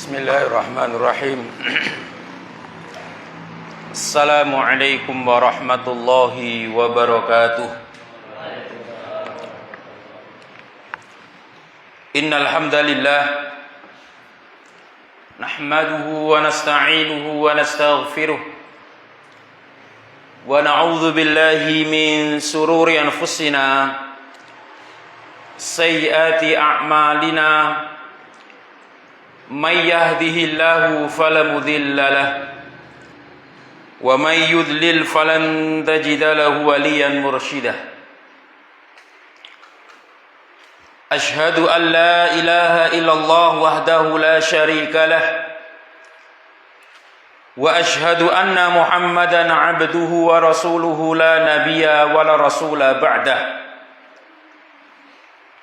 Bismillahirrahmanirrahim. Assalamualaikum warahmatullahi wabarakatuh. Innal hamdalillah nahmaduhu wa nasta'inuhu wa nastaghfiruh wa na'udzu billahi min sururi anfusina sayyiati a'malina. May yahdihillahu fala mudilla lahu wa may yudlil falan tajida lahu waliyan mursyida. Ashhadu an la ilaha illallah wahdahu la syarika lah wa ashhadu anna Muhammadan abduhu wa rasuluhu la nabiyya wa la rasula ba'dah.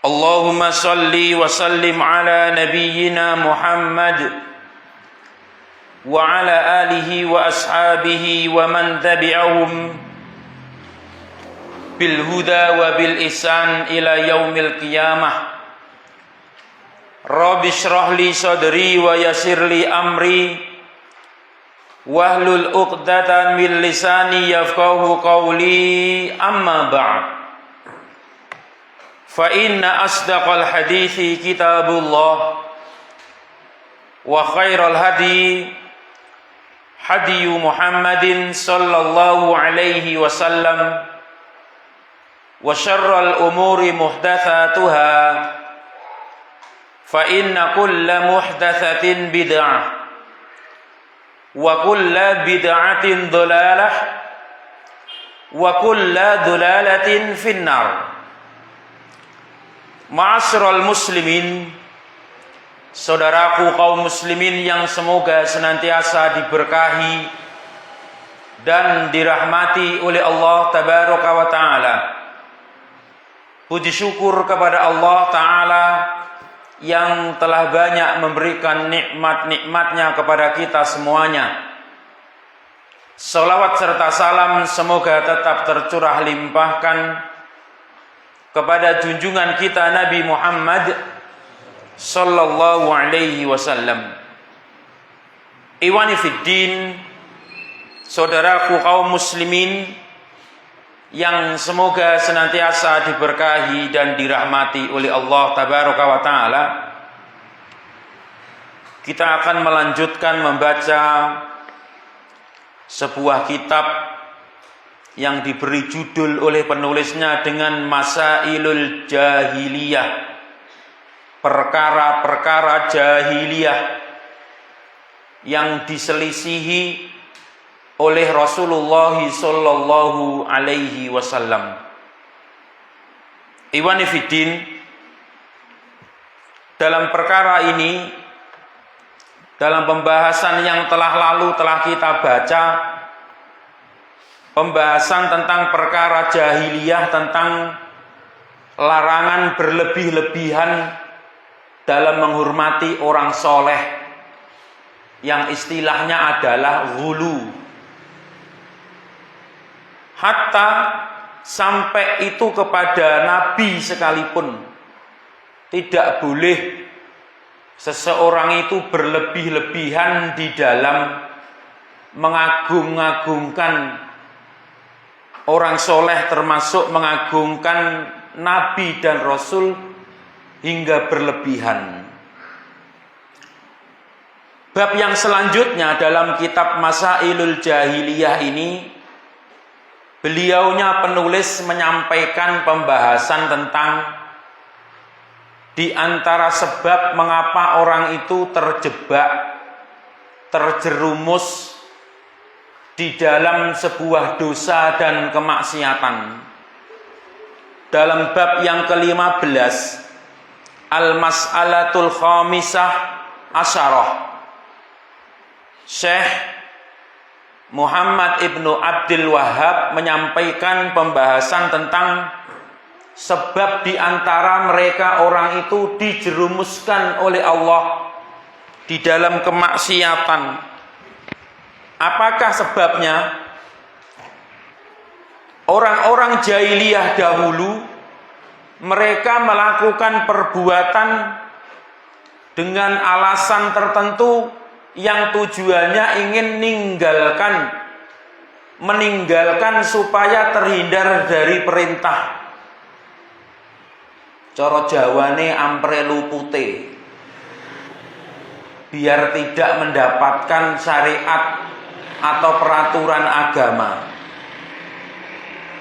Allahumma salli wa sallim ala nabiyyina Muhammad wa ala alihi wa ashabihi wa man tabi'ahum bil huda wa bil ihsan ila yaumil qiyamah. Rabbi shrah li sadri wa yassir li amri wahlul 'uqdatam min lisani yafqahu qawli, amma ba'd. Fa inna asdaqal hadithi kitabullah wa khairal hadi hadiyu Muhammadin sallallahu alaihi wasallam wa syarral umuri muhdatsatuha fa inna kulla muhdatsatin bid'ah wa kulla bid'atin dhalalah wa kulla dhalalatin finnar. Ma'asyiral muslimin, saudaraku kaum muslimin yang semoga senantiasa diberkahi dan dirahmati oleh Allah tabaraka wa ta'ala. Puji syukur kepada Allah ta'ala yang telah banyak memberikan nikmat-nikmatnya kepada kita semuanya. Salawat serta salam semoga tetap tercurah limpahkan kepada junjungan kita Nabi Muhammad sallallahu alaihi wasallam. Iwani fiddin, saudaraku kaum muslimin yang semoga senantiasa diberkahi dan dirahmati oleh Allah tabaraka wa taala. Kita akan melanjutkan membaca sebuah kitab yang diberi judul oleh penulisnya dengan Masailul Jahiliyah, perkara-perkara jahiliyah yang diselisihi oleh Rasulullah sallallahu alaihi wasallam. Iwani fiddin, dalam perkara ini, dalam pembahasan yang telah lalu telah kita baca, pembahasan tentang perkara jahiliyah, tentang larangan berlebih-lebihan dalam menghormati orang soleh, yang istilahnya adalah ghulu. Hatta sampai itu kepada Nabi sekalipun tidak boleh seseorang itu berlebih-lebihan di dalam mengagung-agungkan orang soleh, termasuk mengagungkan Nabi dan Rasul hingga berlebihan. Bab yang selanjutnya dalam kitab Masailul Jahiliyah ini, beliaunya penulis menyampaikan pembahasan tentang di antara sebab mengapa orang itu terjebak, terjerumus di dalam sebuah dosa dan kemaksiatan. Dalam bab yang ke-15, Al-Mas'alatul Khamisah Asyarah, Syekh Muhammad Ibnu Abdul Wahhab menyampaikan pembahasan tentang sebab di antara mereka orang itu dijerumuskan oleh Allah di dalam kemaksiatan. Apakah sebabnya? Orang-orang jahiliyah dahulu mereka melakukan perbuatan dengan alasan tertentu yang tujuannya ingin meninggalkan supaya terhindar dari perintah. Cara Jawane amprelu putih, biar tidak mendapatkan syariat atau peraturan agama.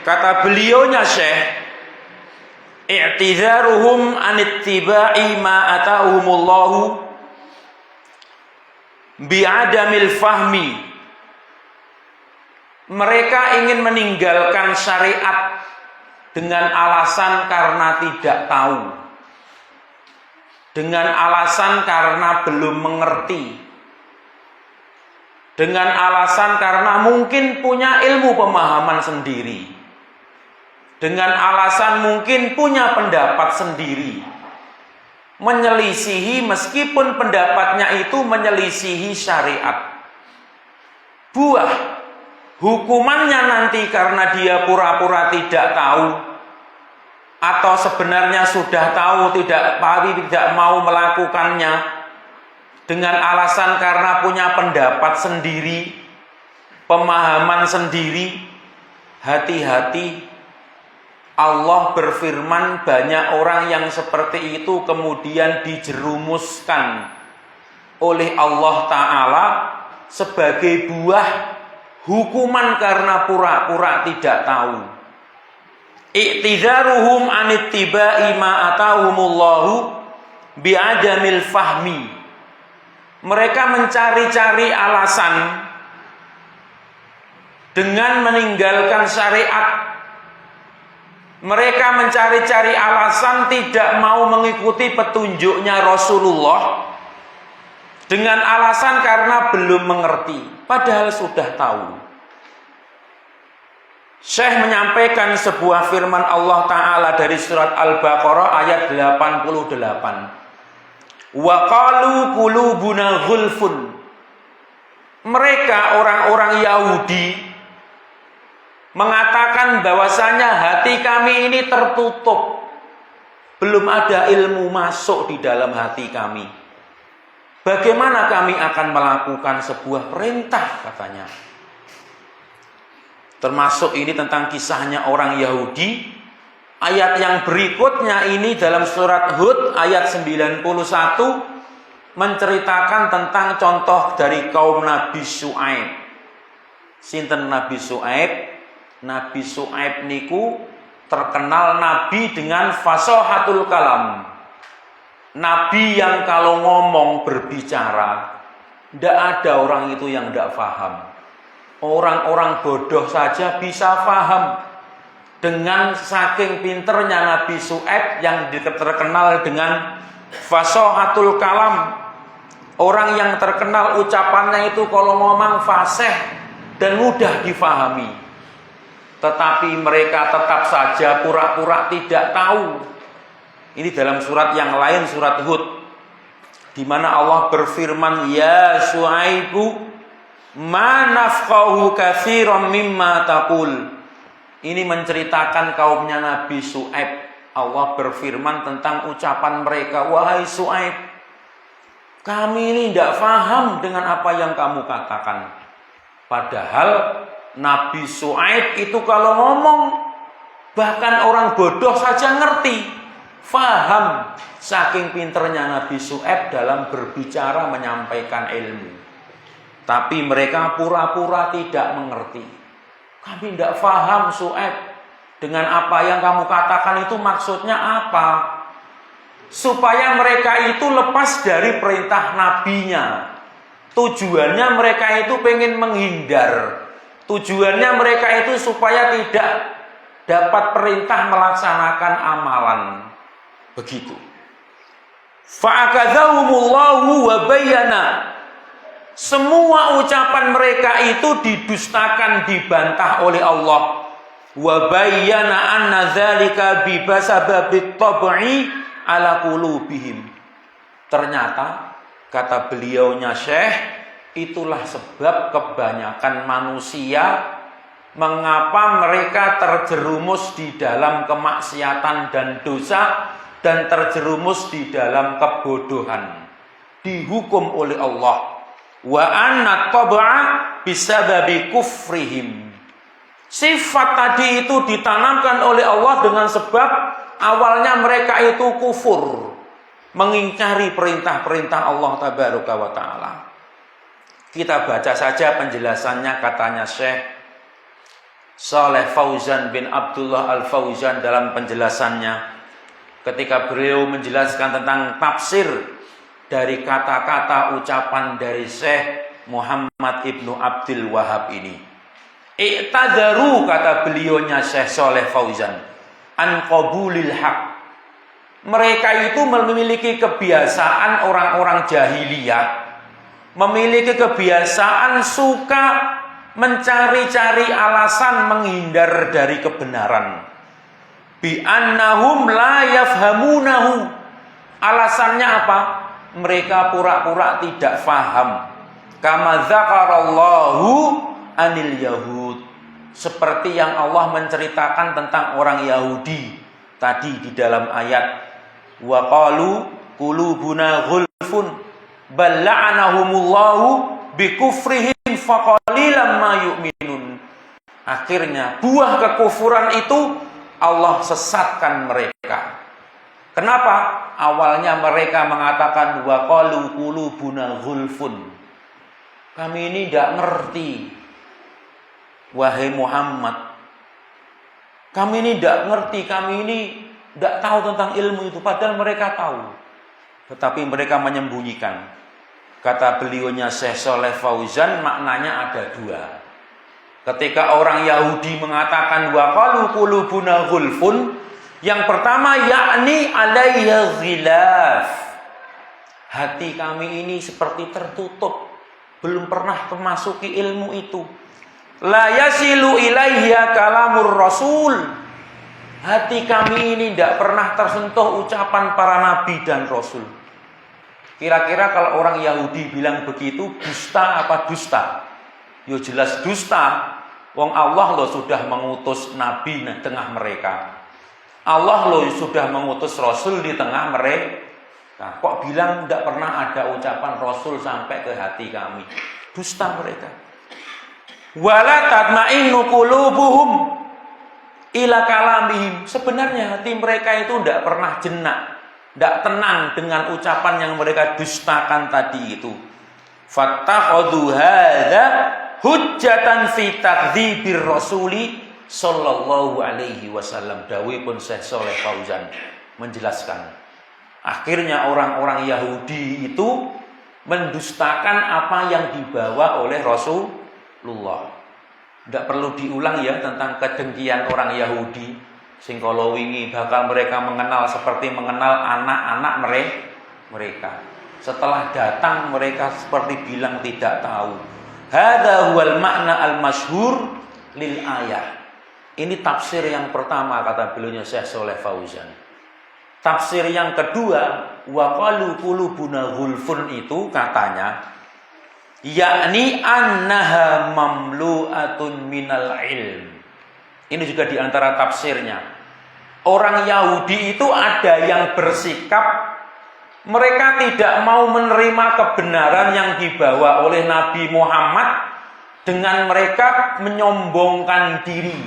Kata beliaunya Syekh, i'tidharuhum anittiba'i ma atahumullahu bi'adamil fahmi. Mereka ingin meninggalkan syariat dengan alasan karena tidak tahu, dengan alasan karena belum mengerti, dengan alasan karena mungkin punya ilmu pemahaman sendiri, dengan alasan mungkin punya pendapat sendiri, menyelisihi meskipun pendapatnya itu menyelisihi syariat. Buah hukumannya nanti karena dia pura-pura tidak tahu, atau sebenarnya sudah tahu tapi tidak mau melakukannya dengan alasan karena punya pendapat sendiri, pemahaman sendiri. Hati-hati, Allah berfirman banyak orang yang seperti itu kemudian dijerumuskan oleh Allah Ta'ala sebagai buah hukuman karena pura-pura tidak tahu. I'tidharuhum anittiba'i ma atahumullahu bi'adamil fahmi. Mereka mencari-cari alasan dengan meninggalkan syariat. Mereka mencari-cari alasan tidak mau mengikuti petunjuknya Rasulullah dengan alasan karena belum mengerti, padahal sudah tahu. Syekh menyampaikan sebuah firman Allah Ta'ala dari surat Al-Baqarah ayat 88. Wa qalu qulubuna ghulfun. Mereka orang-orang Yahudi mengatakan bahwasanya hati kami ini tertutup, belum ada ilmu masuk di dalam hati kami. Bagaimana kami akan melakukan sebuah perintah, katanya. Termasuk ini tentang kisahnya orang Yahudi. Ayat yang berikutnya ini dalam surat Hud ayat 91 menceritakan tentang contoh dari kaum Nabi Syuaib. Sinten Nabi Syuaib? Nabi Syuaib niku terkenal nabi dengan fasahatul kalam. Nabi yang kalau ngomong berbicara, tidak ada orang itu yang tidak paham. Orang-orang bodoh saja bisa paham. Dengan saking pinternya Nabi Syuaib yang terkenal dengan fasahatul kalam. Orang yang terkenal ucapannya itu kalau ngomong fasih dan mudah difahami. Tetapi mereka tetap saja pura-pura tidak tahu. Ini dalam surat yang lain, surat Hud, di mana Allah berfirman, ya Syuaibu ma nafqahu katsiran mimma taqul. Ini menceritakan kaumnya Nabi Syuaib. Allah berfirman tentang ucapan mereka, wahai Syuaib, kami ini tidak paham dengan apa yang kamu katakan. Padahal Nabi Syuaib itu kalau ngomong, bahkan orang bodoh saja ngerti, faham. Saking pinternya Nabi Syuaib dalam berbicara menyampaikan ilmu. Tapi mereka pura-pura tidak mengerti. Kami tidak faham Syuaib, dengan apa yang kamu katakan itu maksudnya apa? Supaya mereka itu lepas dari perintah nabinya. Tujuannya mereka itu pengen menghindar. Tujuannya mereka itu supaya tidak dapat perintah melaksanakan amalan. Begitu. Fa'akadzahumullahu wa bayyana. Semua ucapan mereka itu didustakan, dibantah oleh Allah. Wa bayyana anna dzalika bi basababit tab'i ala qulubihim. Ternyata kata beliaunya Syekh, itulah sebab kebanyakan manusia mengapa mereka terjerumus di dalam kemaksiatan dan dosa dan terjerumus di dalam kebodohan. dihukum oleh Allah. Wa anna tab'a bisababi kufrihim. Sifat tadi itu ditanamkan oleh Allah dengan sebab awalnya mereka itu kufur, mengingkari perintah-perintah Allah tabaraka wa taala. Kita baca saja penjelasannya, katanya Syekh Saleh Fauzan bin Abdullah Al-Fauzan dalam penjelasannya ketika beliau menjelaskan tentang tafsir dari kata-kata ucapan dari Syekh Muhammad Ibnu Abdul Wahab ini. I'tadaru, kata beliaunya Syekh Saleh Fauzan, an qabulil haq. Mereka itu memiliki kebiasaan orang-orang jahiliyah, memiliki kebiasaan suka mencari-cari alasan menghindar dari kebenaran. Bi annahum la yafhamunahu. Alasannya apa? Mereka pura-pura tidak faham. Kama dzakarallahu anil yahud, seperti yang Allah menceritakan tentang orang Yahudi tadi di dalam ayat wa qalu qulubuna ghulfun bal la'anahumullahu bikufrihim faqalilan ma yu'minun. Akhirnya buah kekufuran itu Allah sesatkan mereka. Kenapa? Awalnya mereka mengatakan wa qalu qulubuna ghulfun, kami ini tidak ngerti. Wahai Muhammad, kami ini tidak ngerti, kami ini tidak tahu tentang ilmu itu. Padahal mereka tahu, tetapi mereka menyembunyikan. Kata beliaunya Syekh Saleh Fauzan, maknanya ada dua. Ketika orang Yahudi mengatakan wa qalu qulubuna ghulfun, yang pertama yakni alayya ghilaf, hati kami ini seperti tertutup, belum pernah memasuki ilmu itu. La yasilu ilaiha kalamur rasul, hati kami ini tidak pernah tersentuh ucapan para nabi dan rasul. Kira-kira kalau orang Yahudi bilang begitu, dusta apa dusta? Yo jelas dusta. Wong Allah loh sudah mengutus nabi di tengah mereka. Allah loh sudah mengutus rasul di tengah mereka. Kok bilang tidak pernah ada ucapan rasul sampai ke hati kami? Dusta mereka. Wala tatma'innu qulubuhum ila kalamihim. Sebenarnya hati mereka itu tidak pernah jenak, tidak tenang dengan ucapan yang mereka dustakan tadi itu. Fattakhadhu hadza hujjatan fi takdzibir rasuli sallallahu alaihi wasallam. Dawuhipun Syekh Saleh Fauzan menjelaskan, akhirnya orang-orang Yahudi itu mendustakan apa yang dibawa oleh Rasulullah. Tidak perlu diulang ya tentang kedengkian orang Yahudi. Sing kala wingi bakal mereka mengenal seperti mengenal anak-anak mereka. Setelah datang mereka seperti bilang tidak tahu. Hadza huwal makna al-masyhur lil ayah. Ini tafsir yang pertama kata beliaunya Syekh Saleh Fauzan. Tafsir yang kedua, wa qalu qulubuna ghulfun, itu katanya yakni annaha mamlu'atun minal ilm. Ini juga diantara tafsirnya. Orang Yahudi itu ada yang bersikap mereka tidak mau menerima kebenaran yang dibawa oleh Nabi Muhammad, dengan mereka menyombongkan diri.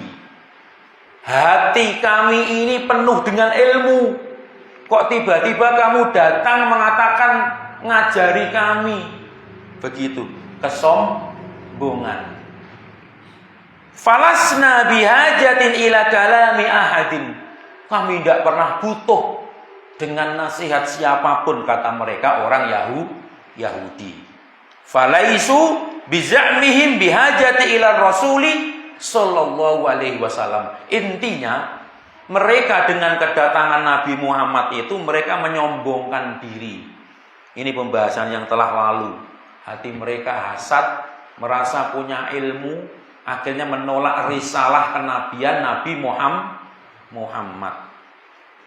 Hati kami ini penuh dengan ilmu, kok tiba-tiba kamu datang mengatakan ngajari kami? Begitu, kesombongan. Falasna bihajatin ila kalami ahadin. Kami tidak pernah butuh dengan nasihat siapapun, kata mereka orang Yahudi. Falaisu bizamihim bihajati ila rasuli sallallahu alaihi wasallam. Intinya mereka dengan kedatangan Nabi Muhammad itu mereka menyombongkan diri. Ini pembahasan yang telah lalu. Hati mereka hasad, merasa punya ilmu, akhirnya menolak risalah kenabian Nabi Muhammad.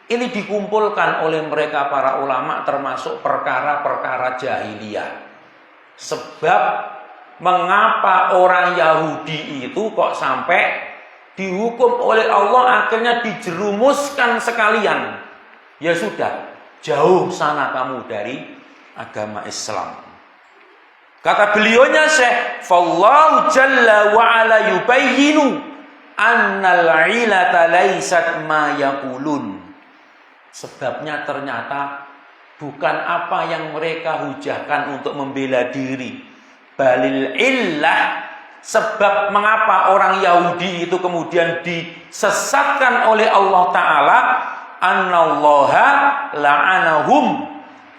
Ini dikumpulkan oleh mereka para ulama termasuk perkara-perkara jahiliyah. Sebab mengapa orang Yahudi itu kok sampai dihukum oleh Allah, akhirnya dijerumuskan sekalian? Ya sudah, jauh sana kamu dari agama Islam. Kata beliaunya Syekh, "Fallahu jalla wa ala yubayyinu annal 'ilata laysat ma yaqulun." Sebabnya ternyata bukan apa yang mereka hujahkan untuk membela diri. Balil illah, sebab mengapa orang Yahudi itu kemudian disesatkan oleh Allah Ta'ala, annallaha la'anahum,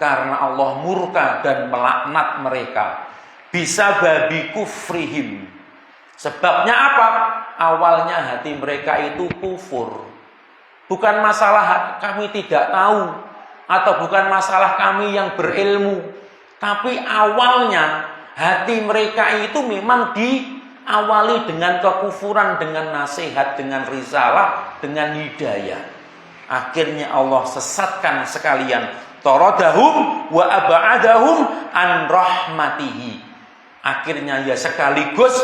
karena Allah murka dan melaknat mereka. Bisa babi kufrihim. Sebabnya apa? Awalnya hati mereka itu kufur. Bukan masalah kami tidak tahu, atau bukan masalah kami yang berilmu, tapi awalnya hati mereka itu memang diawali dengan kekufuran, dengan nasihat, dengan risalah, dengan hidayah. Akhirnya Allah sesatkan sekalian. Taradahum wa ab'adahum an rahmatihi. Akhirnya ya sekaligus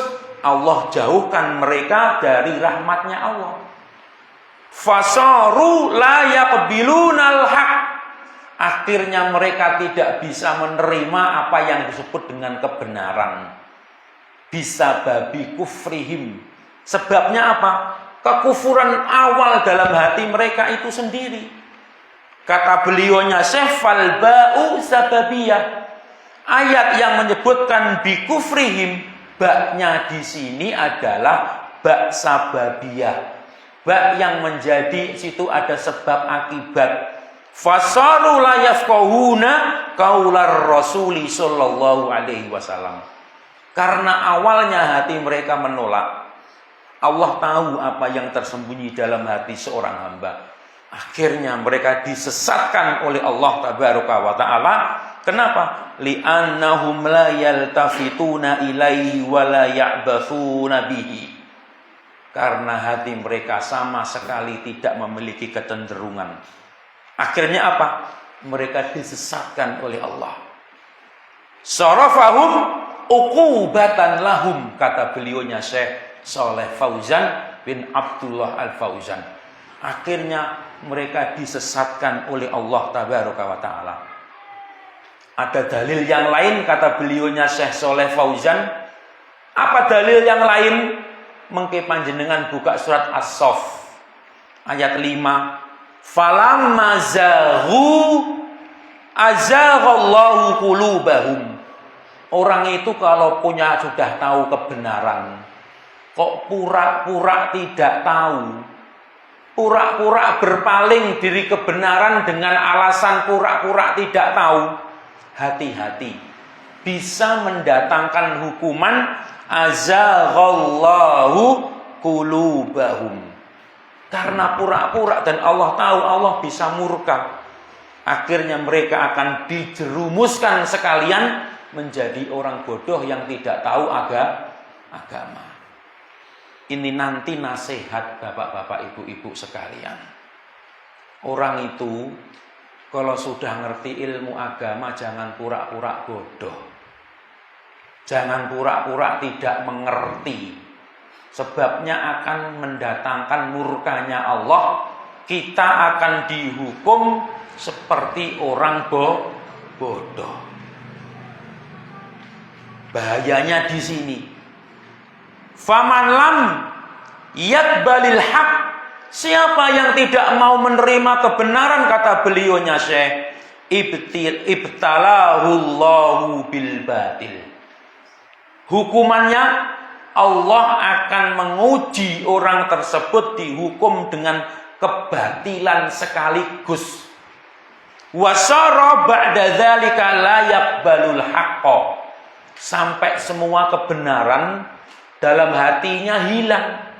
Allah jauhkan mereka dari rahmatnya Allah. Fasaru la yaqbilunal haq. Akhirnya mereka tidak bisa menerima apa yang disebut dengan kebenaran. Bisa babi kufrihim. Sebabnya apa? Kekufuran awal dalam hati mereka itu sendiri. Kata beliaunya Syekh, fal ba'u sababiyah. Ayat yang menyebutkan bi kufrihim, baknya di sini adalah bak sababiyah. Bak yang menjadi situ ada sebab akibat. Fasalu la yafqahuna qaular rasuli sallallahu alaihi wasallam. Karena awalnya hati mereka menolak. Allah tahu apa yang tersembunyi dalam hati seorang hamba. Akhirnya mereka disesatkan oleh Allah tabaraka wa taala. Kenapa? Li'annahum la yaltafituna ilaihi wa la ya'bathuna bihi. Karena hati mereka sama sekali tidak memiliki kecenderungan. Akhirnya apa? Mereka disesatkan oleh Allah. Sarafahum uqubatan lahum, kata beliaunya Syekh Saleh Fauzan bin Abdullah Al-Fauzan. Akhirnya mereka disesatkan oleh Allah tabaraka wa taala. Ada dalil yang lain, kata beliaunya Syekh Saleh Fauzan. Apa dalil yang lain? Mengke panjenengan buka surat As-Saff ayat 5. Falamma zaghu azaghallahu qulubahum. Orang itu kalau sudah tahu kebenaran, kok pura-pura tidak tahu, pura-pura berpaling dari kebenaran dengan alasan pura-pura tidak tahu, hati-hati, bisa mendatangkan hukuman azaghallahu qulubahum. Karena pura-pura dan Allah tahu, Allah bisa murka. Akhirnya mereka akan dijerumuskan sekalian menjadi orang bodoh yang tidak tahu agama. Ini nanti nasihat bapak-bapak, ibu-ibu sekalian. Orang itu kalau sudah ngerti ilmu agama jangan pura-pura bodoh. Jangan pura-pura tidak mengerti. Sebabnya akan mendatangkan murkanya Allah. Kita akan dihukum seperti orang bodoh. Bahayanya di sini. Faman lam yaqbalil haq, siapa yang tidak mau menerima kebenaran, kata beliaunya Syekh, ibtalahullahu bil batil. Hukumannya Allah akan menguji orang tersebut, dihukum dengan kebatilan sekaligus. Wasara ba'da dzalika la yaqbalul haqqa, sampai semua kebenaran dalam hatinya hilang,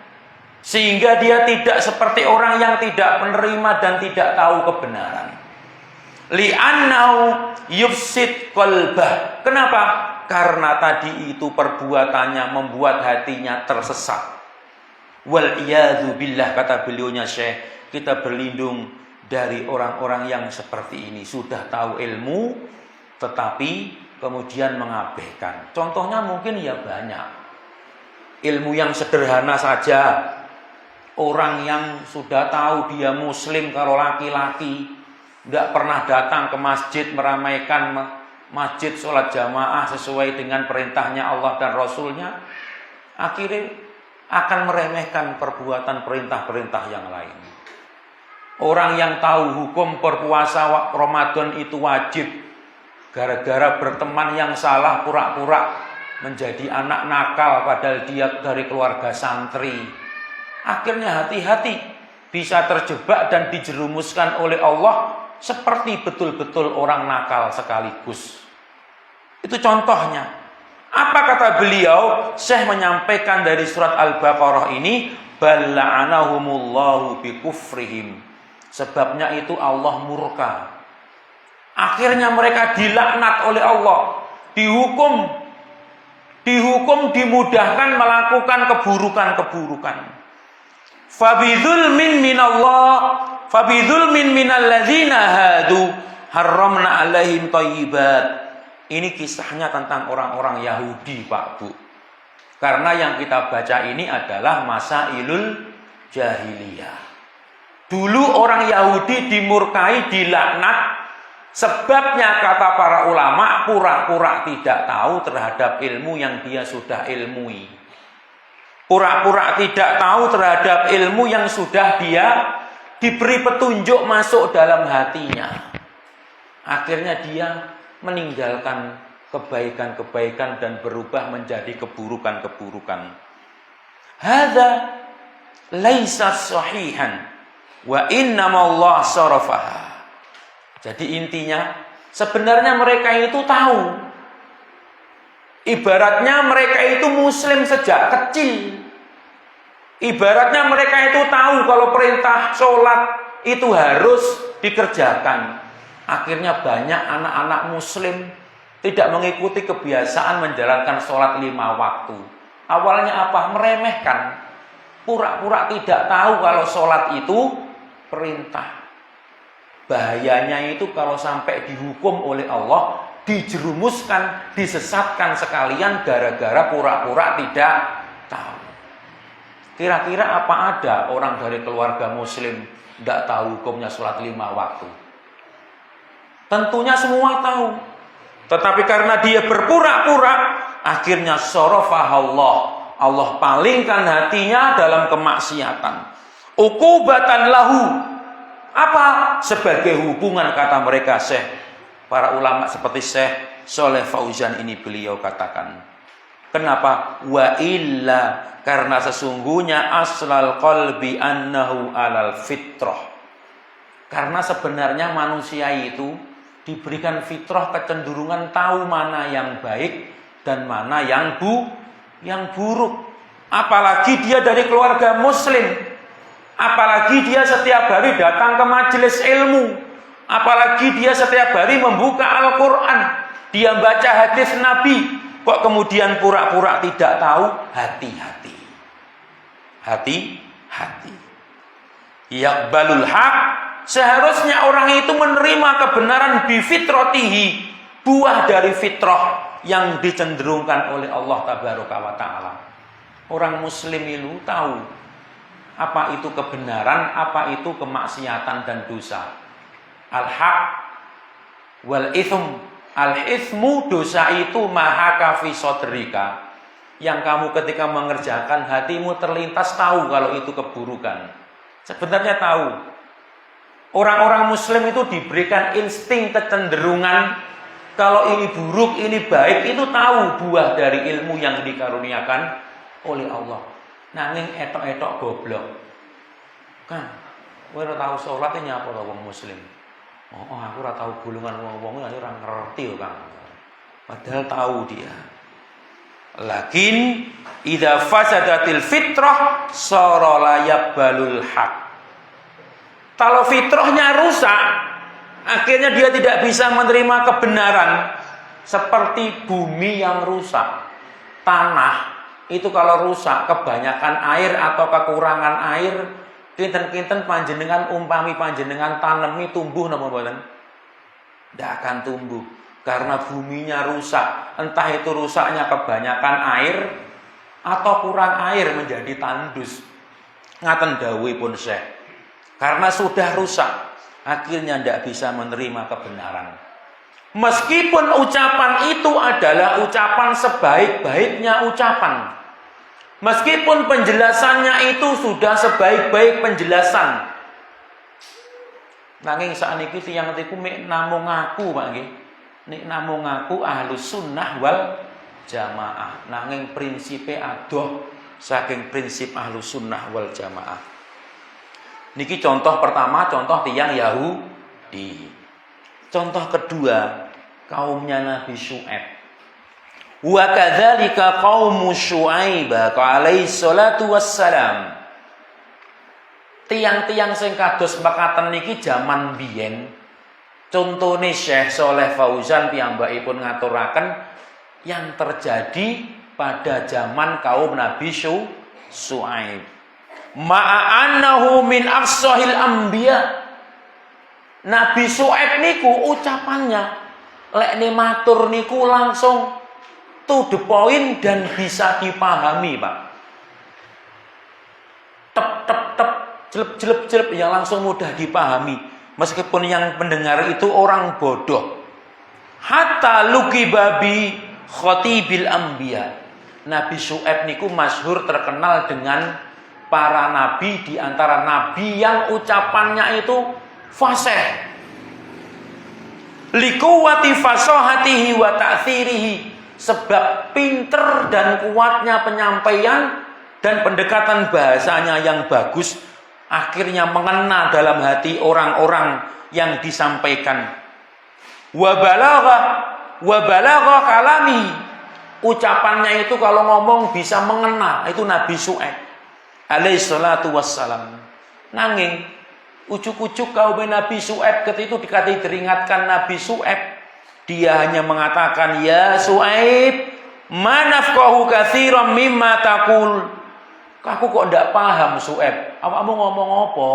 sehingga dia tidak seperti orang yang tidak menerima dan tidak tahu kebenaran. Li'annau yufsid qalbah. Kenapa? Karena tadi itu perbuatannya membuat hatinya tersesat. Wal iyadzu billah, kata beliaunya Syekh, kita berlindung dari orang-orang yang seperti ini, sudah tahu ilmu tetapi kemudian mengabaikan. Contohnya mungkin ya banyak. Ilmu yang sederhana saja. Orang yang sudah tahu dia muslim, kalau laki-laki tidak pernah datang ke masjid meramaikan masjid sholat jamaah sesuai dengan perintahnya Allah dan Rasulnya, akhirnya akan meremehkan perbuatan perintah-perintah yang lain. Orang yang tahu hukum berpuasa Ramadan itu wajib, gara-gara berteman yang salah pura-pura menjadi anak nakal padahal dia dari keluarga santri, akhirnya hati-hati bisa terjebak dan dijerumuskan oleh Allah seperti betul-betul orang nakal sekaligus. Itu contohnya. Apa kata beliau? Syekh menyampaikan dari surat Al-Baqarah ini, bala'anahumullahu bikufrihim. Sebabnya itu Allah murka. Akhirnya mereka dilaknat oleh Allah, dihukum dimudahkan melakukan keburukan-keburukan. Fabidzulmin minalladzina hadu haramna alaihim thayyibat. Ini kisahnya tentang orang-orang Yahudi, Pak Bu. Karena yang kita baca ini adalah masailul jahiliyah. Dulu orang Yahudi dimurkai, dilaknat. Sebabnya kata para ulama, pura-pura tidak tahu terhadap ilmu yang dia sudah ilmui. Pura-pura tidak tahu terhadap ilmu yang sudah dia diberi petunjuk masuk dalam hatinya. Akhirnya dia meninggalkan kebaikan-kebaikan dan berubah menjadi keburukan-keburukan. Hadza laisa sahihan wa innamallahu sarafaha. Jadi intinya sebenarnya mereka itu tahu. Ibaratnya mereka itu muslim sejak kecil. Ibaratnya mereka itu tahu kalau perintah sholat itu harus dikerjakan. Akhirnya banyak anak-anak muslim tidak mengikuti kebiasaan menjalankan sholat 5 waktu. Awalnya apa? Meremehkan. Pura-pura tidak tahu kalau sholat itu perintah. Bahayanya itu kalau sampai dihukum oleh Allah, dijerumuskan, disesatkan sekalian gara-gara pura-pura tidak tahu. Kira-kira apa ada orang dari keluarga muslim tidak tahu hukumnya sholat 5 waktu? Tentunya semua tahu. Tetapi karena dia berpura-pura, akhirnya sarafahallah. Allah palingkan hatinya dalam kemaksiatan. Uqubatan lahu. Apa? Sebagai hukuman, kata mereka Syekh. Para ulama seperti Syekh Shalih Fauzan ini beliau katakan. Kenapa? Wa illa, karena sesungguhnya aslal qalbi annahu alal fitrah. Karena sebenarnya manusia itu diberikan fitrah kecenderungan tahu mana yang baik dan mana yang buruk. Apalagi dia dari keluarga muslim. Apalagi dia setiap hari datang ke majelis ilmu. Apalagi dia setiap hari membuka Al-Quran. Dia baca hadis Nabi. Kok kemudian pura-pura tidak tahu? Hati-hati. Hati-hati. Yaqbalul haq. Seharusnya orang itu menerima kebenaran bifitratihi. Buah dari fitrah yang dicenderungkan oleh Allah Tabaraka wa Ta'ala. Orang muslim itu tahu apa itu kebenaran, apa itu kemaksiatan dan dosa. Al-haq wal ithm. Al-ithmu, dosa itu mahaka fi sodrika. Yang kamu ketika mengerjakan hatimu terlintas tahu kalau itu keburukan. Sebenarnya tahu. Orang-orang muslim itu diberikan insting kecenderungan kalau ini buruk, ini baik, itu tahu buah dari ilmu yang dikaruniakan oleh Allah. Nanging etok-etok goblok. Kan, kowe ora tahu salate nyapa to wong muslim. Oh, aku ora tahu gulungan wong-wong iki ora ngerti kok, Kang. Padahal tahu dia. Lakin idza fasadatil fitrah sara la yaqbalul haq. Kalau fitrahnya rusak, akhirnya dia tidak bisa menerima kebenaran. Seperti bumi yang rusak. Tanah itu kalau rusak, kebanyakan air atau kekurangan air, kinten-kinten panjenengan umpami panjenengan tanemi tumbuh napa mboten? Tidak akan tumbuh karena buminya rusak. Entah itu rusaknya kebanyakan air atau kurang air menjadi tandus. Ngaten dawuhipun Syekh. Karena sudah rusak, akhirnya tidak bisa menerima kebenaran. Meskipun ucapan itu adalah ucapan sebaik-baiknya ucapan. Meskipun penjelasannya itu sudah sebaik-baik penjelasan. Nanging sakniki tiyang niku mek namung ngaku, Pak nggih. Nek namung ngaku Ahlus Sunnah wal Jamaah. Nanging prinsipe adoh saking prinsip Ahlus Sunnah wal Jamaah. Niki contoh pertama, contoh tiyang Yahudi. Contoh kedua, kaumnya Nabi Syuaib. Wa kadzalika qaumu Syuaib alaihi salatu wassalam. Tiang-tiang sing kados mekaten niki jaman biyen. Contone Syekh Shalih Fauzan piyambakipun ngaturaken yang terjadi pada zaman kaum Nabi Syuaib. Ma'annahu min afsahil anbiya. Nabi Syuaib niku ucapannya lekne matur niku langsung to the point dan bisa dipahami, Pak. Tep jelep yang langsung mudah dipahami meskipun yang pendengar itu orang bodoh. Hatta lukibabi khatibil anbiya. Nabi Syuaib niku masyhur terkenal dengan para nabi di antara nabi yang ucapannya itu fasih. Likuwati fasahatihi wa ta'thirihi, sebab pinter dan kuatnya penyampaian dan pendekatan bahasanya yang bagus akhirnya mengena dalam hati orang-orang yang disampaikan. Wa balagha kalami, ucapannya itu kalau ngomong bisa mengena. Itu Nabi Syuaib alaihi salatu wassalam. Nanging ujuk-ujuk kaum Nabi Syuaib ketika itu dikatakan teringatkan Nabi Syuaib, dia hanya mengatakan, ya Syuaib, manafqahu katsiran mimma taqul. Aku kok ndak paham Syuaib, awakmu ngomong apa?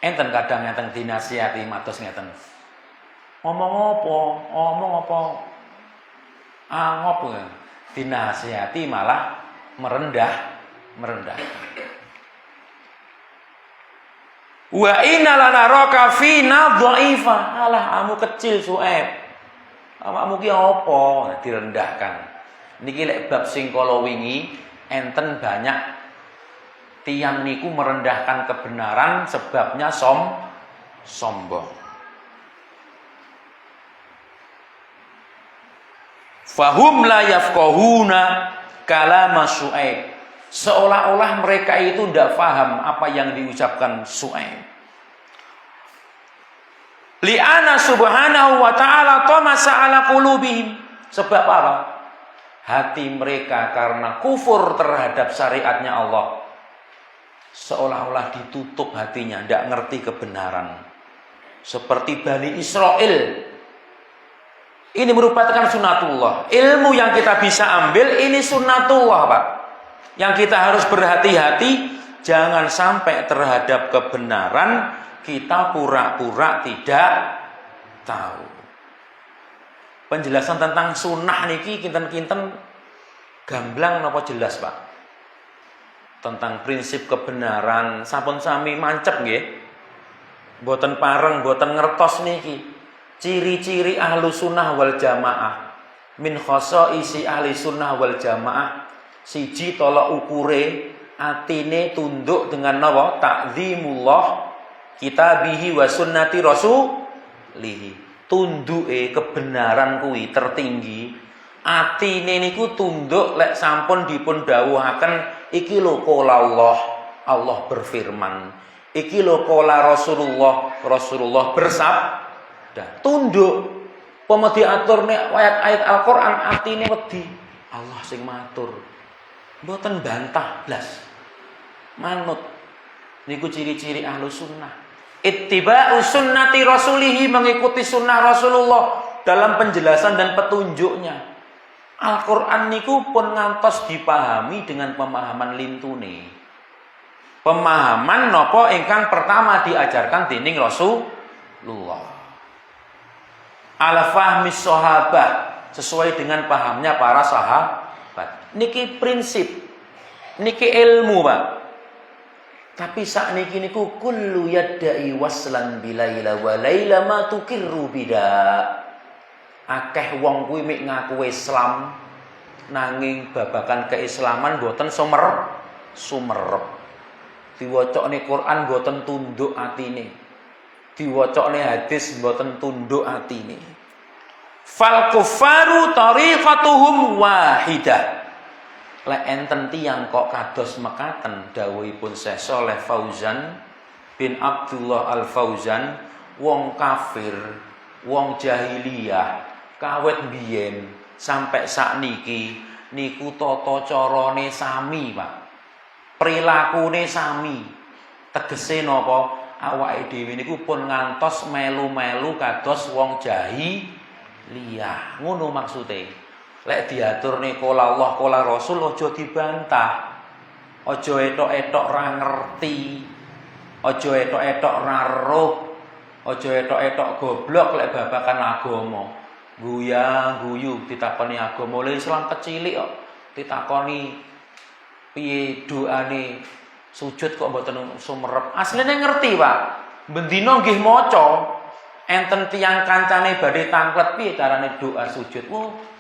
Enten kadang ngeten dinasihati matos ngeten. Ngomong apa? Ngomong apa? Angop dinasihati malah merendah. Wa inna lanaraka fina dha'ifa. Alah kamu kecil Syuaib. Awakmu ki apa? Direndahkan. Niki lek bab sing kala wingi enten banyak tiang niku merendahkan kebenaran sebabnya sombong. Fahum la yafqahuna kalama Syuaib. Seolah-olah mereka itu tidak paham apa yang diucapkan Syuaib. Li'ana subhanahu wa ta'ala tamasa ala qulubihim. Sebab apa? Hati mereka karena kufur terhadap syariatnya Allah, seolah-olah ditutup hatinya, tidak ngerti kebenaran. Seperti Bani Israel. Ini merupakan sunnatullah. Ilmu yang kita bisa ambil ini sunnatullah, Pak. Yang kita harus berhati-hati, jangan sampai terhadap kebenaran kita pura-pura tidak tahu. Penjelasan tentang sunnah niki kinten-kinten gamblang napa jelas, Pak? Tentang prinsip kebenaran sampun sami mancep nggih. Mboten pareng, mboten ngertos niki. Ciri-ciri ahlu sunnah wal jamaah. Min khosoisi ahli sunnah wal jamaah. Siji tolak ukure atine tunduk dengan napa? Ta'zimullah kitabihi wa sunnati rasulihi. Tunduke kebenaran kuwi tertinggi. Atine niku tunduk lek sampun dipun dawuhaken iki lho qala Allah berfirman. Iki lho qala Rasulullah bersabda. Tunduk. Pama diaturne ayat-ayat Al-Qur'an atine wedi. Allah sing matur. Mboten bantah blas. Manut. Niku ciri-ciri ahlu sunnah. Ittiba'u sunnati rasulihi, mengikuti sunnah Rasulullah dalam penjelasan dan petunjuknya. Al-Quran niku pun ngantos dipahami dengan pemahaman lintune. Pemahaman nopo ingkang pertama diajarkan dening Rasulullah. Ala fahmi sahabat, sesuai dengan pahamnya para sahabat. Niki prinsip, niki ilmu, Pak. Tapi sakniki niku kullu yadda'i waslan bilaila wa laila ma tukirru bida. Akeh wong kuwi mik ngaku Islam nanging babakan keislaman boten sumerep. Diwacane Quran boten tunduk atine. Diwacane hadis boten tunduk atine. Fal kuffaru tariqatuhum wahidah. Lek enten tiyang kok kados mekaten dawuhipun Syekh Shalih Fauzan bin Abdullah Al Fauzan, wong kafir, wong jahiliyah kawit biyen sampai sakniki niku tata carane sami, Pak. Prilakune sami. Tegese napa? Awake dhewe niku pun ngantos melu-melu kados wong jahiliyah. Ngono maksude. Lek diaturne qala Allah qala Rasul aja dibantah. Aja etok-etok ra ngerti. Aja etok-etok ra roh. Aja etok-etok goblok lek babakan agama. Guyang-guyu ditakoni agama le Islam kecilik kok. Ditakoni piye doane sujud kok mboten sumerep. Asline ngerti, Pak. Bendina nggih maca. Enten tiyang kancane badhe tanglet piye carane doa sujud.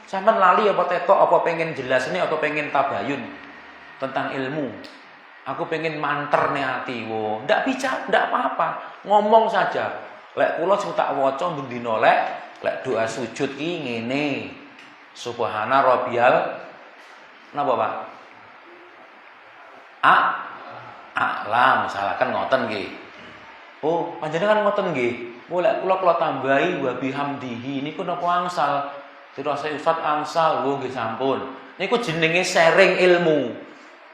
Sampeyan lali apa tetok apa pengen jelas ini atau pengen tabayun tentang ilmu. Aku pengen manterne ati. Ndak bicara, ndak apa-apa. Ngomong saja. Lek kula sing tak waca bendina lek doa sujud ki ngene. Subhana rabbiyal napa, Pak? A'lam, misalkan ngoten nggih. Oh, panjenengan ngoten nggih. Lek kula tambahi wa bihamdihi niku napa angsal? Terus saya Ustaz angsal, nggih sampun. Niku jenenge sharing ilmu.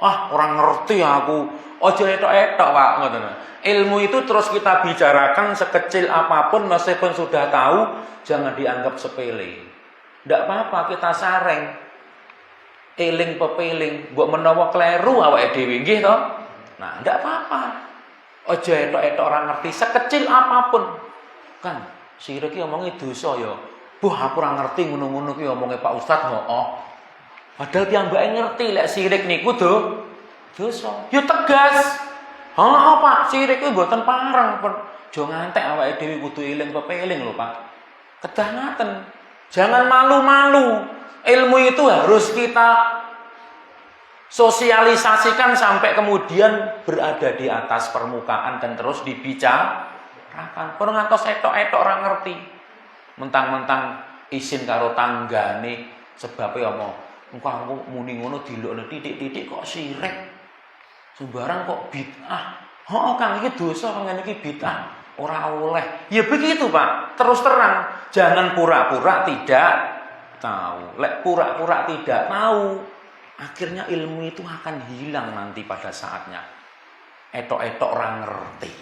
Orang ngerti aku. Aja etok-etok, Pak, ngoten. Ilmu itu terus kita bicarakan sekecil apapun meskipun sudah tahu, jangan dianggap sepele. Ndak apa-apa kita sharing. Eling pepeling, mbok menawa kleru awake dhewe nggih to? Nah, ndak apa-apa. Aja etok-etok ora ngerti sekecil apapun. Kan sire ki omonge dosa ya. Aku ora ngerti ngono-ngono ki omonge Pak Ustaz hooh. Padahal piyambake ngerti lek sirik niku dosa. Ya tegas. Pak, sirik kuwi mboten parang. Jo ngantek awake dhewe kudu eling pepeling lho, Pak. Kedah ngaten. Jangan malu-malu. Ilmu itu harus kita sosialisasikan sampai kemudian berada di atas permukaan dan terus dibicarakan. Perlu ngantos etok-etok ora ngerti. Mentang-mentang isin karo tanggane sebabnya omong engko muni ngono dilokne titik-titik kok sirik. Sembarang kok bid'ah. Kang iki dosa, kang iki bid'ah. Ora oleh. Ya begitu, Pak. Terus terang, jangan pura-pura tidak tahu. Lek pura-pura tidak tahu, akhirnya ilmu itu akan hilang nanti pada saatnya. Etok-etok ora ngerti.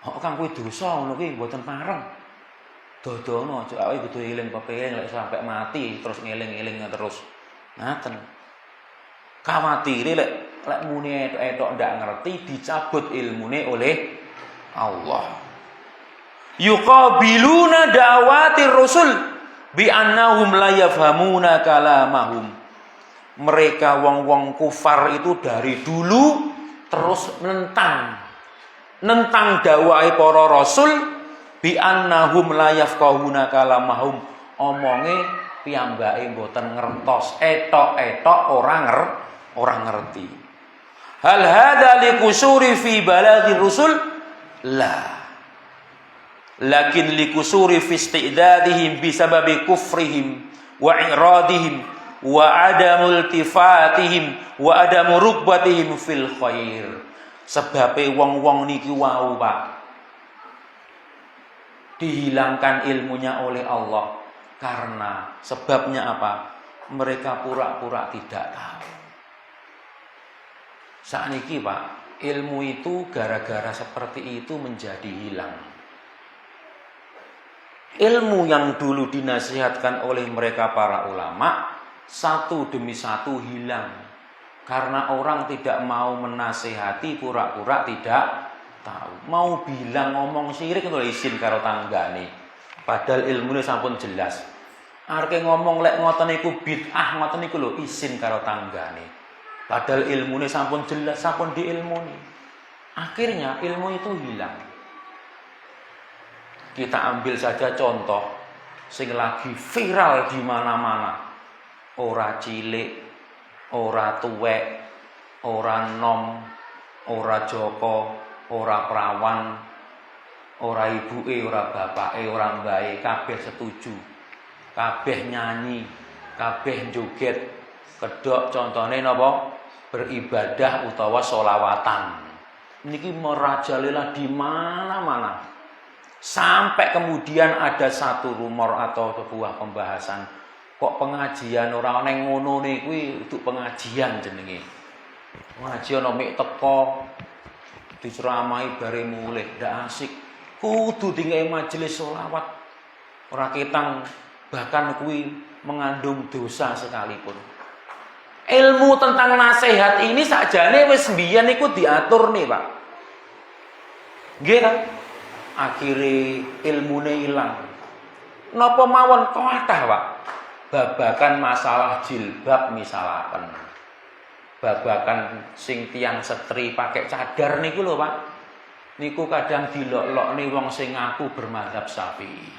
Kang kuwi dosa ngono kuwi mboten pareng. Dodono aja awake kudu eling pepeling lek sampai mati terus ngeling-eling terus. Ngaten. Khawatire lek muni etok-etok ndak ngerti dicabut ilmune oleh Allah. Yuqabiluna da'watir rusul bi annahum la yafhamuna kalamahum. Mereka wong-wong kufar itu dari dulu terus nentang dakwahe para rasul bi annahum la yafqahuna kalamahum, omonge piyambake mboten ngertos, etok-etok ora ngerti. Hal hadza likusuri fi balaghi rusul? La. Lakin likusuri fi istidadihim bisababi kufrihim wa i'radihim wa adamul iltifatihim wa adamu rubbatihim fil khair. Sebabe wong-wong niki wau, Pak, dihilangkan ilmunya oleh Allah karena sebabnya apa? Mereka pura-pura tidak tahu. Sakniki, Pak, ilmu itu gara-gara seperti itu menjadi hilang. Ilmu yang dulu dinasihatkan oleh mereka para ulama satu demi satu hilang karena orang tidak mau menasihati, pura-pura tidak tahu. Mau bilang ngomong sirik itu isin karo tanggane. Padahal ilmune sampun jelas. Arep ngomong lek ngoten niku bid'ah, ngoten niku lho isin karo tanggane. Padahal ilmune sampun jelas, sampun diilmuni. Akhirnya ilmu itu hilang. Kita ambil saja contoh sing lagi viral di mana-mana. Ora cilik, ora tuwek, ora nom, ora joko, ora prawan, ora ibuke, ora bapake, ora mbake, kabeh setuju. Kabeh nyanyi, kabeh joget. Kedok contone napa? Beribadah utawa sholawatan. Niki merajalela di mana-mana. Sampai kemudian ada satu rumor atau sebuah pembahasan, kok pengajian orang neng ngono kuwi untuk pengajian jenenge. Pengajian mek teko diceramai bare mulih ndak asik. Kudu tinggal majelis sholawat. Ora ketang bahkan kuwi mengandung dosa sekalipun. Ilmu tentang nasihat ini sakjane wis mbiyen niku diatur nih, Pak. Nggih ta? Akhire ilmune ilang. Napa mawon kathah, Pak? Babakan masalah jilbab misalaken. Babakan sing tiyang setri pakai cadar niku lho, Pak. Niku kadang dilok-lokne wong sing ngaku bermadzhab Syafi'i.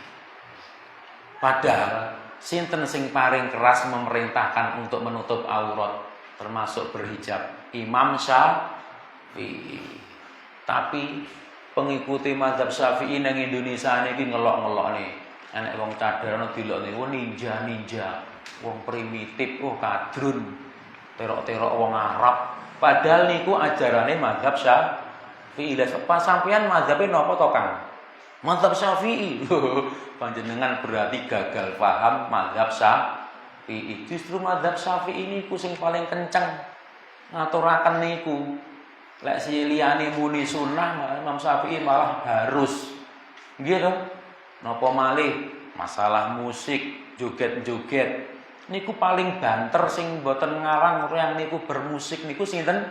Padahal sinten sing paling keras memerintahkan untuk menutup aurat termasuk berhijab? Imam Syafi'i. Tapi pengikuti mazhab Syafi'i nang Indonesia niki ngelok-ngelok nih. Anak wong cadar dilokne wong ninja, wong primitif, kadrun, terok-terok wong Arab. Padahal niku ajarane mazhab Syafi'i. Lah sampeyan mazhabe napa to, Kang? Mazhab Syafi'i. Panjenengan berarti gagal paham mazhab Syafi'i. Justru mazhab Syafi'i niku sing paling kenceng ngaturaken niku. Lek si liyane muni sunnah, Imam Syafi'i malah harus. Nggih to? Napa malih masalah musik, joget-joget. Niku paling banter sing mboten ngarang yang niku bermusik niku sinten?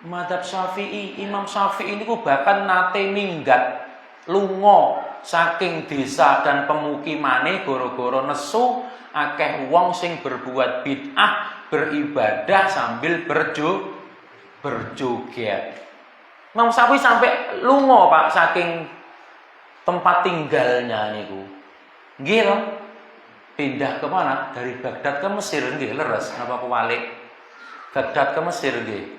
Mazhab Syafi'i. Imam Syafi'i niku bahkan nate minggat lunga saking desa dan pemukimane gara-gara nesu akeh wong sing berbuat bid'ah beribadah sambil berjoget. Imam Syafi'i sampai lunga, Pak, saking tempat tinggalnya niku. Nggih lho. Pindah ke mana? Dari Baghdad ke Mesir nggih, leres napa kewalik? Baghdad ke Mesir nggih.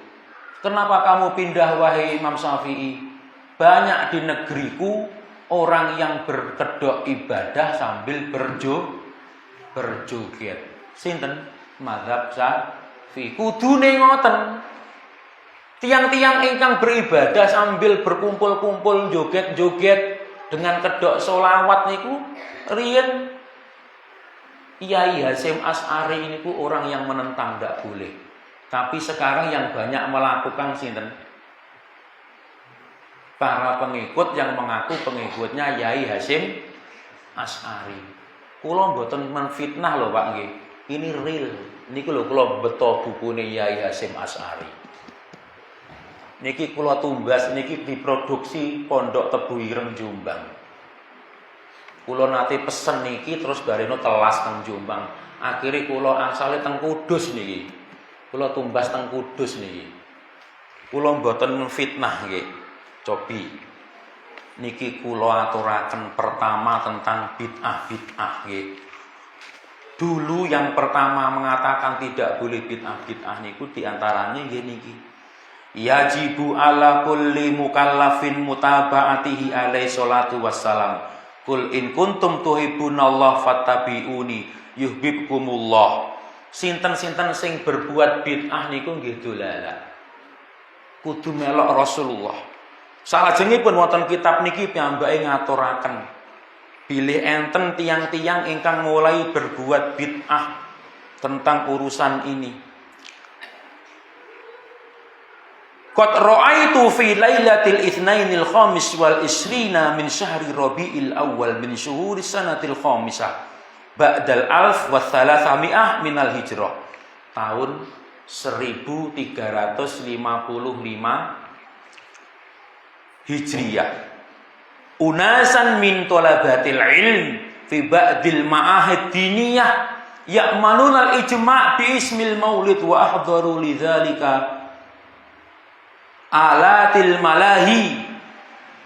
Kenapa kamu pindah wahai Imam Syafi'i? Banyak di negeriku orang yang berkedok ibadah sambil berjoget. Sinten? Mazhab Syafi'i. Kudune ngoten. Tiang-tiang ingkang beribadah sambil berkumpul-kumpul joget-joget dengan kedok sholawat niku riyen Kyai Hasyim Asy'ari niku orang yang menentang tidak boleh. Tapi sekarang yang banyak melakukan sinten? Para pengikut yang mengaku pengikutnya Kyai Hasyim Asy'ari. Kula mboten menfitnah lho, Pak nggih. Ini real. Niku lho kula beto bukune Kyai Hasyim Asy'ari. Niki kula tumbas niki diproduksi Pondok Tebu Ireng Jombang. Kula nate pesen niki terus bareno telas teng Jombang. Akhire kula angsale teng Kudus niki. Kula tumbas teng Kudus niki. Kula mboten fitnah nggih. Cobi. Niki kula aturaken pertama tentang bid'ah nggih. Dulu yang pertama mengatakan tidak boleh bid'ah niku diantaranya nggih niki. Yajibu ala kulli mukallafin mutaba'atihi alaihi salatu wassalam. Kul in kuntum tuhibbunallah fattabi'uni yuhibbukumullah. Sinten-sinten sing berbuat bid'ah niku nggih dolala. Kudu melok Rasulullah. Salajengipun wonten kitab niki piyambake ngaturaken bilih enten tiang-tiang ingkang mulai berbuat bid'ah tentang urusan ini. Qad ra'aitu fi lailatil itsnainil khamis wal isrina min syahri Rabiul Awal min syuhuris sanatil khamisah ba'dal alf wa thalathami'ah minal hijrah. Tahun 1355 Hijriyah. Unasan min talabatil ilm fi ba'dil ma'ahid diniyah ya'manuna al-ijma' bi ismil maulid wa ahdharu lidzalika alatil malahi,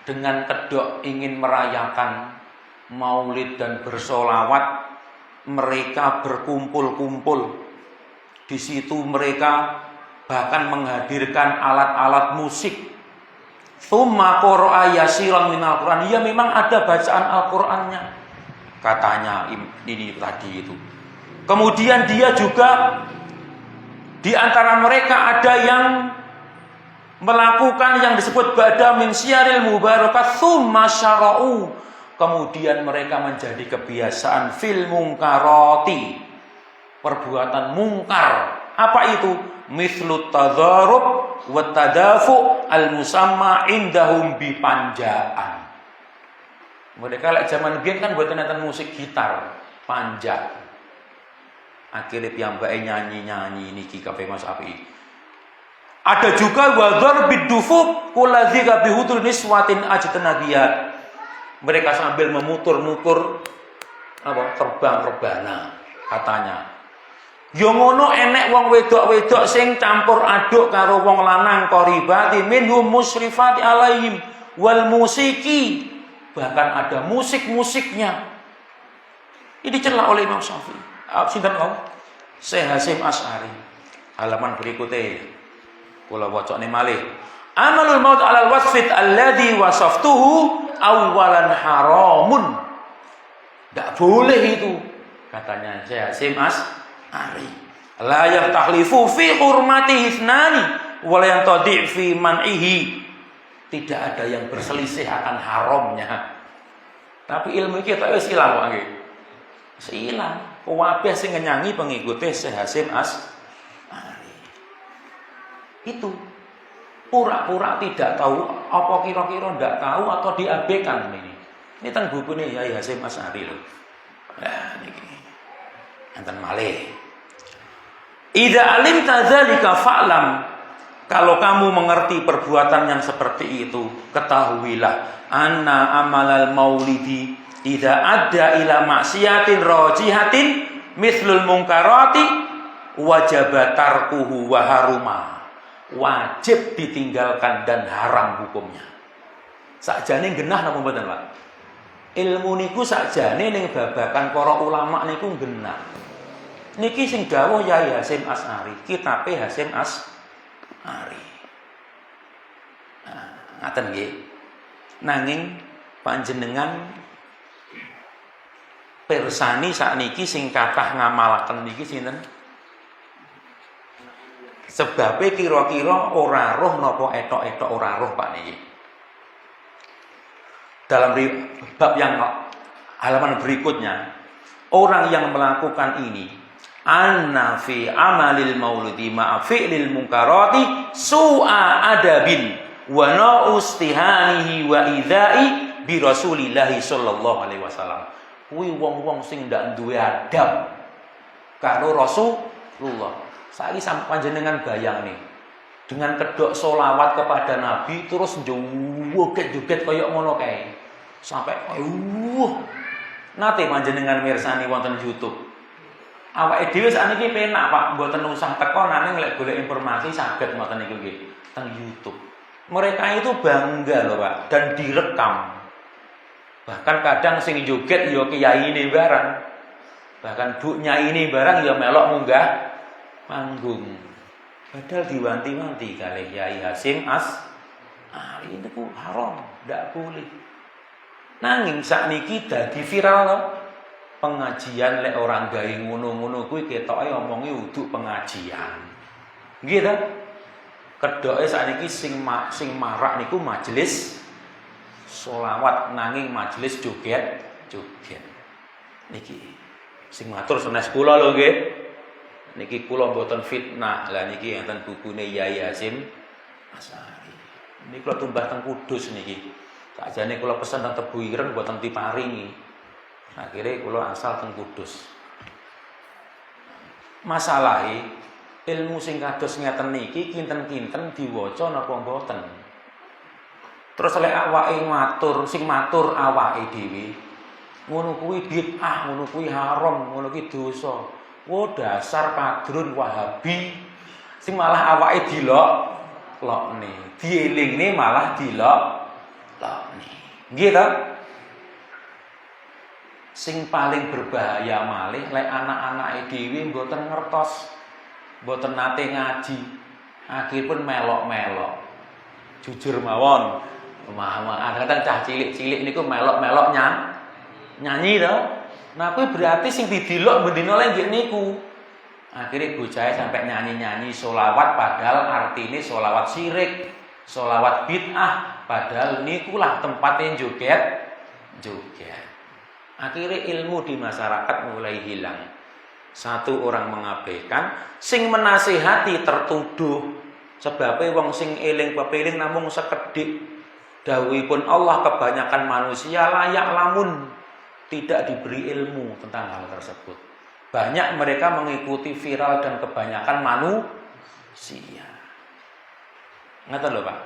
dengan kedok ingin merayakan maulid dan bersolawat, mereka berkumpul-kumpul. Di situ mereka bahkan menghadirkan alat-alat musik. Tsumma qara'a yasiran minal Qur'an. Ya memang ada bacaan Al-Qur'annya. Katanya ini tadi itu. Kemudian dia juga di antara mereka ada yang melakukan yang disebut ba'da min syaril mubarakat tsumma syara'u. Kemudian mereka menjadi kebiasaan fil munkarati, perbuatan mungkar. Apa itu? Mithlut tadharub wa tadafu al-musamma indahum bi panjaan. Mereka lek zaman biyen kan buat nonton musik gitar, panja. Akhirnya piyambake nyanyi-nyanyi niki kabeh Mas Api. Ada juga wadhar bidufub kuladzika bihudul niswatin ajtanabiyat. Mereka sambil memutur-mutur terbang-terbana katanya. Yo ngono enek wong wedok-wedok sing campur aduk karo wong lanang qaribati minhum musyrifati alaihim wal musiki. Bahkan ada musik-musiknya. Ini dicela oleh Imam Syafi'i. Sinten wau? Syekh Hasyim Asy'ari. Halaman berikutnya kula wacane malih. Amalul maut 'alal wasfit alladhi wasaftuhu awalan haramun. Enggak boleh itu katanya Syekh Hasyim Asy'ari. La yahtahlifu fi hurmati ithnani wa la yantadi' fi man'ihi. Tidak ada yang berselisih akan haramnya. Tapi ilmu kita wis ilang kok nggih. Silang. Kabeh sing ngenyangi pengikute Syekh Hasyim Asy'ari. Itu pura-pura tidak tahu, apa kira-kira ndak tahu atau diabaikan ini. Ini teng bukune Yai Hasyim Asy'ari lho. Nah niki. Enten malih. Idza alimta dzalika fa'lam. Kalau kamu mengerti perbuatan yang seperti itu, ketahuilah anna amalal maulidi idza adda ila maksiatin rajihatin mithlul munkarati wajaba tarkuhu wa haruma. Wajib ditinggalkan dan haram hukumnya. Sakjane genah napa mboten, Pak? Ilmu niku sakjane ning babagan para ulama niku genah. Niki sing dawuh Yai Hasyim Asy'ari, kitabe Hasyim Asy'ari. Nah, ngaten nggih. Nanging panjenengan pirsani sakniki sing kathah ngamalaken niki sinten? Sebabnya kira-kira ora roh napa etok-etok ora roh Pak niki. Dalam bab yang halaman berikutnya, orang yang melakukan ini anna fi amalil maulidi ma'a fi'lil munkarati su'a adabin wa na'ustihanihi wa idza'i bi Rasulillah sallallahu alaihi wasallam. Kuwi wong-wong sing ndak duwe adab karo Rasulullah. Saiki sampeyan panjenengan bayang nih, dengan kedok solawat kepada Nabi terus joget-joget kaya ngono kae. Sampai nate panjenengan mirsani wonten YouTube. Awake dhewe sakniki penak Pak, mboten usah teko nanging lek golek informasi saged ngoten niku nggih teng YouTube. Mereka itu bangga loh Pak dan direkam. Bahkan kadang sing joget ya kiyaine barang. Bahkan bu nyaine barang ya melok munggah panggung. Padahal diwanti-wanti kalih Yai Hasyim Asy'ari niku haram, ndak boleh. Nanging sakniki dadi viral loh. Pengajian lek orang gawe ngono-ngono kuwi ketoke omonge uduk pengajian. Nggih ta? Kedoke sakniki sing marak niku majelis sholawat nanging majelis joget-joget. Niki sing matur sanes kula lho nggih. Niki kula mboten fitnah. Lah niki enten bukune Yai Hasyim Asy'ari. Niki kula tumbas teng Kudus niki. Sakjane kula pesen teng Tebu Ireng mboten diparingi. Akhirnya kula asal teng Kudus. Masalahe ilmu sing kados ngeten niki kinten-kinten diwaca napa mboten. Terus lek awake matur, sing matur awake dhewe. Ngono kuwi bid'ah, ngono kuwi haram, ngono kuwi dosa. Wo dasar padrun Wahabi sing malah awake dilok-lokne, dielingne malah dilok-lokne. Nggih ta? Sing paling berbahaya malih lek anak-anake dhewe mboten ngertos, mboten nate ngaji, akhiripun melok-melok. Jujur mawon, kadang cah cilik-cilik niku melok-melok nyanyi to. Nah kuwi berarti sing didilok bendina le nggih niku. Akhirnya bocahe sampai nyanyi-nyanyi sholawat padahal artine sholawat syirik, sholawat bid'ah, padahal nikulah tempatnya joget. Akhirnya ilmu di masyarakat mulai hilang. Satu orang mengabaikan, sing menasihati tertuduh. Sebabnya wong sing eling pepeling namung sekedhik. Dawuhipun Allah kebanyakan manusia layak lamun tidak diberi ilmu tentang hal tersebut. Banyak mereka mengikuti viral dan kebanyakan manusia. Ngeten lho Pak.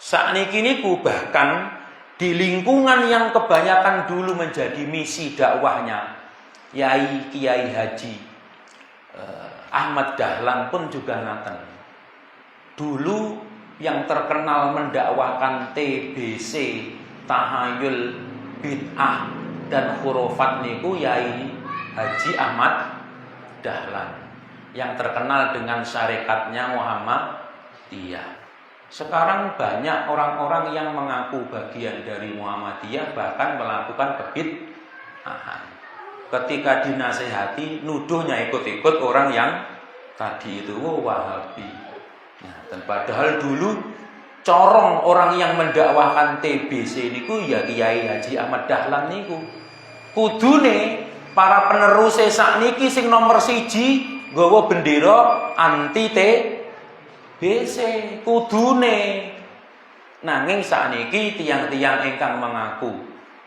Sakniki niku bahkan di lingkungan yang kebanyakan dulu menjadi misi dakwahnya Kiai Haji Ahmad Dahlan pun juga ngaten. Dulu yang terkenal mendakwahkan TBC, tahayul, bid'ah dan khurafat niku Yai Haji Ahmad Dahlan yang terkenal dengan syariatnya Muhammadiyah. Sekarang banyak orang-orang yang mengaku bagian dari Muhammadiyah bahkan melakukan kebid'ahan. Ketika dinasehati, nuduhnya ikut-ikut orang yang tadi itu Wahabi. Nah, dan padahal dulu corong orang yang mendakwahkan TBC niku ya Kiai Haji Ahmad Dahlan niku. Kudune para penerus sakniki sing nomor 1 nggawa bendera anti TBC kudune. Nanging sakniki tiang-tiang ingkang mengaku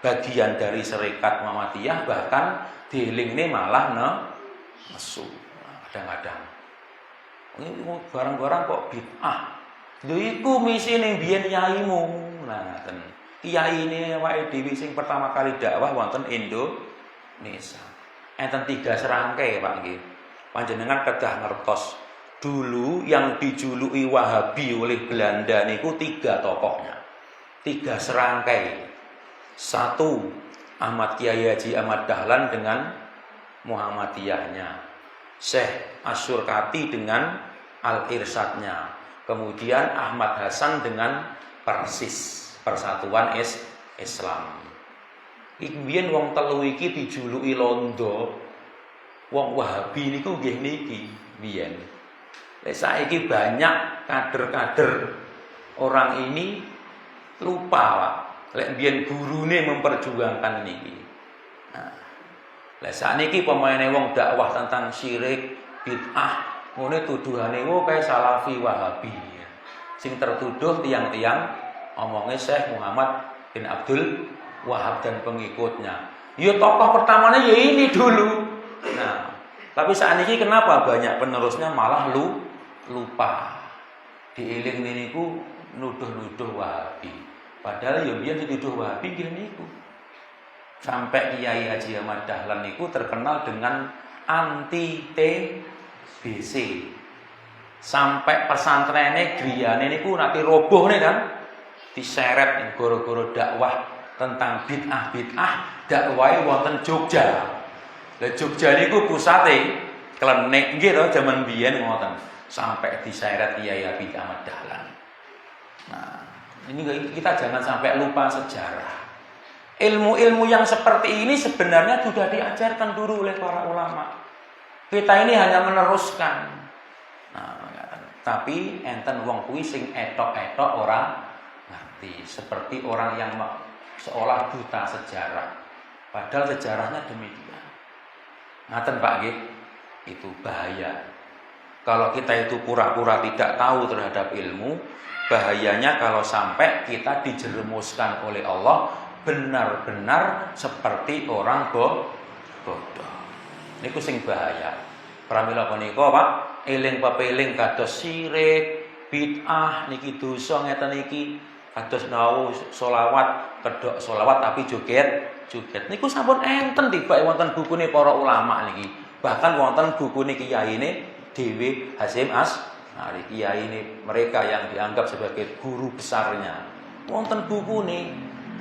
bagian dari Serikat Muhammadiyah bahkan dielingne malah nesu. Kadang-kadang ini barang-barang kok bid'ah. Lho iku misi ning biyen yaimu. Nah, ngoten. Kiyaine awake dhewe sing pertama kali dakwah wonten Indonesia. Enten 3 serangkai Pak nggih. Panjenengan kedah ngertos. Dulu yang dijuluki Wahabi oleh Belanda niku 3 tokohnya. 3 serangkai. 1 Ahmad Kiai Haji Ahmad Dahlan dengan Muhammadiyahnya. Syekh Asyurkati dengan Al-Irsyadnya. Kemudian Ahmad Hasan dengan Persis, Persatuan Islam. Iki biyen wong telu iki dijuluki londo. Wong Wahabi niku nggih niki biyen. Lek saiki banyak kader-kader orang ini lupa, Pak. Lek biyen gurune memperjuangkan niki. Nah, lek sakniki pemaine wong dakwah tentang syirik, bid'ah, ngene tuduhane kae Salafi Wahabi. Sing tertuduh tiang-tiang omongnya Syekh Muhammad bin Abdul Wahab dan pengikutnya. Ya tokoh pertamanya ya ini dulu. Nah, tapi saat ini kenapa banyak penerusnya malah lupa. Diiling niku nuduh-nuduh Wahabi. Padahal ya biyen dituduh Wahabi nggih niku. Sampai Kiai Haji Ahmad Dahlan niku terkenal dengan anti TBC. Sampai pesantrennya griyane niku nanti roboh nih kan, diseret goro-goro dakwah tentang bid'ah dakwai wonten Jogja. Lah Jogja niku pusate klenik nggih to jaman biyen ngoten. Sampai diseret Kiai Haji Ahmad Dahlan. Nah, ini kita jangan sampai lupa sejarah. Ilmu-ilmu yang seperti ini sebenarnya sudah diajarkan dulu oleh para ulama. Kita ini hanya meneruskan. Nah, tapi enten wong kuwi sing etok-etok orang ngerti, seperti orang yang seolah buta sejarah. Padahal sejarahnya demikian. Ngaten Pak nggih, itu bahaya. Kalau kita itu pura-pura tidak tahu terhadap ilmu, bahayanya kalau sampai kita dijerumuskan oleh Allah benar-benar seperti orang bodoh. Niku sing bahaya. Pramila punika Pak, eling pepeling kados syirik, bid'ah niki dosa ngeten iki, kados nawu selawat, kedok selawat tapi joget. Niku sampun enten tibake wonten bukune para ulama niki. Bahkan wonten bukune kiyaine dhewe Hasyim Asy'ari, kiyaine mereka yang dianggap sebagai guru besarnya. Wonten bukune.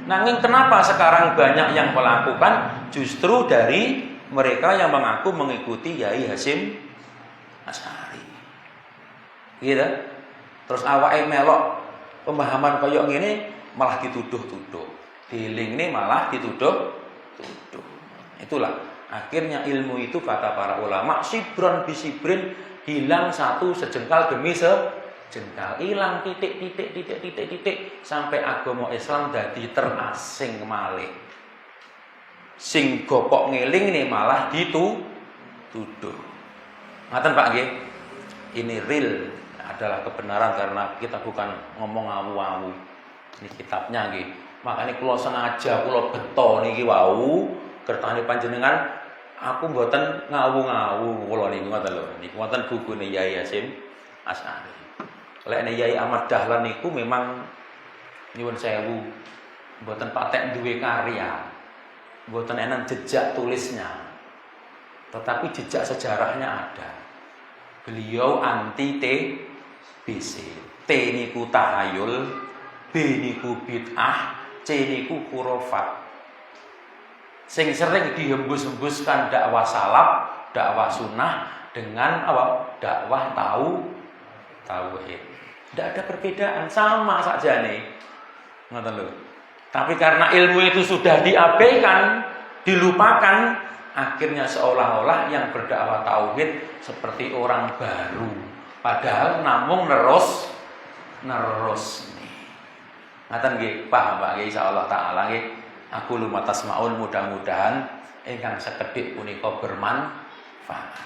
Nanging kenapa sekarang banyak yang melakukan? Justru dari mereka yang mengaku mengikuti Yai Hasyim Asy'ari. Gitu. Terus awake melok pemahaman koyok ngene malah dituduh-tuduh. Deling ini malah dituduh-tuduh. Itulah akhirnya ilmu itu kata para ulama sibron bisibrin, hilang satu sejengkal demi sejengkal, hilang titik sampai agama Islam dadi terasing malih. Sing gopok ngeling ini malah dituduh. Ngaten Pak nggih. Ini real adalah kebenaran karena kita bukan ngomong awu-awu. Ini kitabnya nggih. Makanya kula sengaja kula beto niki wau kertane panjenengan aku mboten ngawu-ngawu kula niku ngoten lho. Niku wonten bukune Yai Hasyim Asy'ari. Lek Yai Ahmad Dahlan niku memang nyuwun sewu mboten patek duwe karya. Mboten enen jejak tulisnya. Tetapi jejak sejarahnya ada. Beliau anti TBC. T niku tahayul, B niku bid'ah, C niku khurafat. Sing sering dihembus-hembuskan dakwah salaf, dakwah sunnah dengan apa? Dakwah tauhid. Tidak ada perbedaan, sama saja nih. Ngoten lho. Tapi karena ilmu itu sudah diabaikan, dilupakan, akhirnya seolah-olah yang berdakwah tauhid seperti orang baru. Padahal namung nerus nih. Ngaten nggih, paham Pak nggih insyaallah taala nggih. Aku lumatas maun mudah-mudahan ingkang sekedhik punika bermanfaat.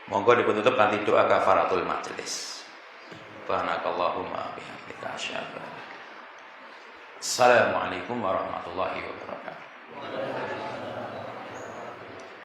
Monggo dipun tutup kanthi doa kafaratul majelis. Subhanakallahumma bihamdika asyhadu. Assalamualaikum warahmatullahi wabarakatuh.